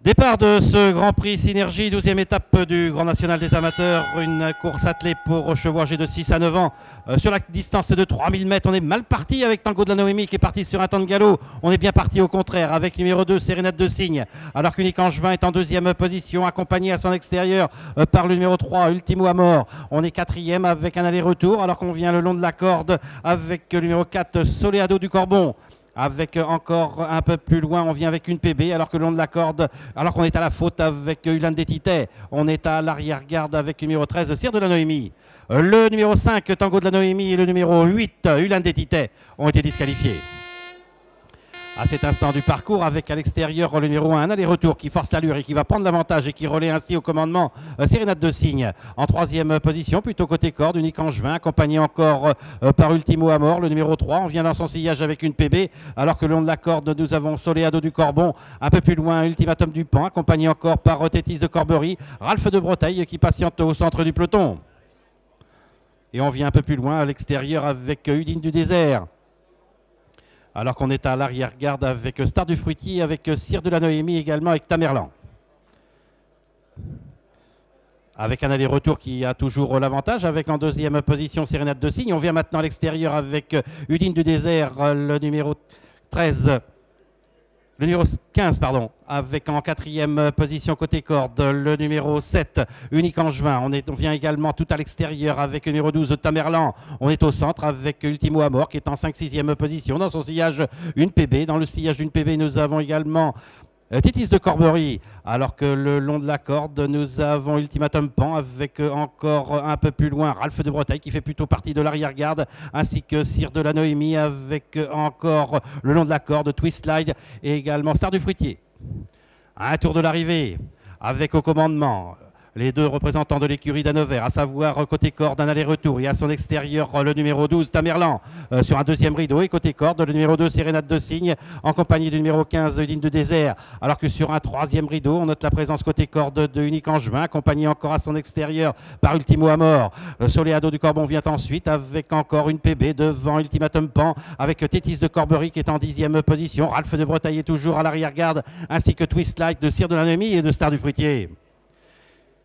Départ de ce Grand Prix Synergie, 12e étape du Grand National des Amateurs, une course attelée pour chevaux âgés de 6 à 9 ans. Sur la distance de 3000 mètres, on est mal parti avec Tango de la Noémie qui est parti sur un temps de galop. On est bien parti au contraire avec numéro 2, Sérénade de Cygne, alors qu'Unique Angevin est en deuxième position, accompagné à son extérieur par le numéro 3, Ultimo Amor. On est quatrième avec un aller-retour, alors qu'on vient le long de la corde avec le numéro 4, Soleado du Corbon. Avec encore un peu plus loin, on vient avec une PB, alors que le long de la corde, alors qu'on est à la faute avec Ulan des Titets, on est à l'arrière-garde avec le numéro 13, Cire de la Noémie. Le numéro 5, Tango de la Noémie, et le numéro 8, Ulan des Titets, ont été disqualifiés. À cet instant du parcours, avec à l'extérieur le numéro 1, un aller-retour qui force l'allure et qui va prendre l'avantage et qui relaie ainsi au commandement Sérénade de Cygne. En troisième position, plutôt côté corde, Unique Angevin, accompagné encore par Ultimo Amor, le numéro 3. On vient dans son sillage avec une PB, alors que le long de la corde, nous avons Soleado du Corbon. Un peu plus loin, Ultimatum du Pan, accompagné encore par Tétis de Corbery, Ralph de Bretagne qui patiente au centre du peloton. Et on vient un peu plus loin à l'extérieur avec Udine du Désert. Alors qu'on est à l'arrière-garde avec Star du Fruitier, avec Cire de la Noémie également, avec Tamerlan. Avec un aller-retour qui a toujours l'avantage, avec en deuxième position Sérénade de Cygne. On vient maintenant à l'extérieur avec Udine du Désert, le numéro 13. Le numéro 15, pardon, avec en quatrième position côté corde, le numéro 7, Unique Angevin. On vient également tout à l'extérieur avec le numéro 12, Tamerlan. On est au centre avec Ultimo Amor qui est en 5-6e position. Dans son sillage, une PB. Dans le sillage d'une PB, nous avons également Tétis de Corbery, alors que le long de la corde, nous avons Ultimatum Pan avec encore un peu plus loin Ralph de Bretagne qui fait plutôt partie de l'arrière-garde, ainsi que Cire de la Noémie avec encore le long de la corde Twist Slide et également Star du Fruitier. Un tour de l'arrivée avec au commandement les deux représentants de l'écurie d'Annover, à savoir côté corde un aller-retour et à son extérieur le numéro 12 Tamerlan sur un deuxième rideau, et côté corde le numéro 2 Sérénade de Cygne en compagnie du numéro 15 Udine de Désert, alors que sur un troisième rideau on note la présence côté corde de Unique Angevin, accompagné encore à son extérieur par Ultimo Amor. Soleado du Corbon vient ensuite avec encore une PB devant Ultimatum Pan, avec Tétis de Corbery qui est en 10e position. Ralph de Bretagne est toujours à l'arrière-garde, ainsi que Twist Light de Cire de la Noémie et de Star du Fruitier.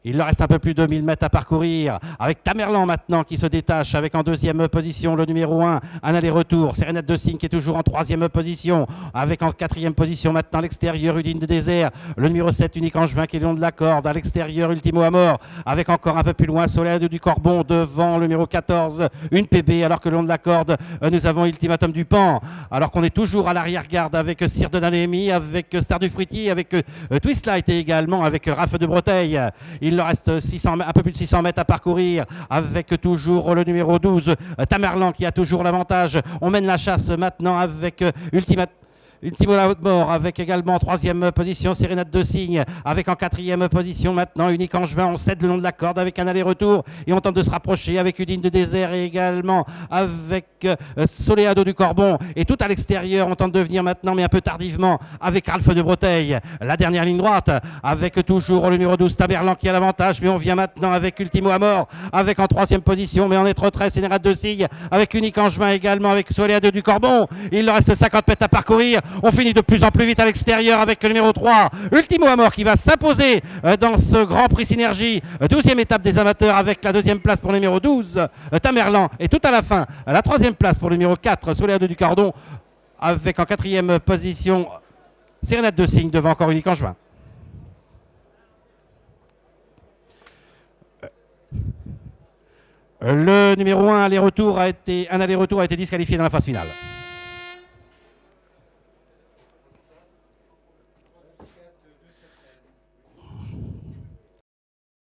Il leur reste un peu plus de 1000 mètres à parcourir, avec Tamerlan maintenant qui se détache, avec en deuxième position le numéro 1, un aller-retour. Sérénade de Cygne qui est toujours en troisième position, avec en quatrième position maintenant à l'extérieur Udine de Désert, le numéro 7 Unique Angevin qui est le long de la corde, à l'extérieur Ultimo Amor, avec encore un peu plus loin Soleado du Corbon devant le numéro 14, une PB, alors que le long de la corde nous avons Ultimatum du Pan, alors qu'on est toujours à l'arrière-garde avec Cire de la Noémie, avec Star du Fruitier, avec Twist Light et également avec Ralph de Bretagne. Il leur reste un peu plus de 600 mètres à parcourir, avec toujours le numéro 12, Tamerlan qui a toujours l'avantage. On mène la chasse maintenant avec Ultimo Amor, avec également en troisième position Sérénade de Cygne, avec en quatrième position maintenant Unique Angevin. On cède le long de la corde avec un aller-retour et on tente de se rapprocher avec Udine de Désert et également avec Soleado du Corbon, et tout à l'extérieur on tente de venir maintenant, mais un peu tardivement, avec Ralph de Bretagne. La dernière ligne droite avec toujours le numéro 12 Tamerlan qui a l'avantage, mais on vient maintenant avec Ultimo Amor, avec en troisième position mais en est retrait Sérénade de Cygne, avec Unique Angevin également, avec Soleado du Corbon. Il leur reste 50 mètres à parcourir. On finit de plus en plus vite à l'extérieur avec le numéro 3, Ultimo Amor, qui va s'imposer dans ce Grand Prix Synergie. 12e étape des amateurs, avec la deuxième place pour le numéro 12, Tamerlan. Et tout à la fin, la troisième place pour le numéro 4, Soleado du Cordon, avec en quatrième position Sérénade de Cygne devant encore Unique Angevin. Le numéro 1 aller-retour a été disqualifié dans la phase finale.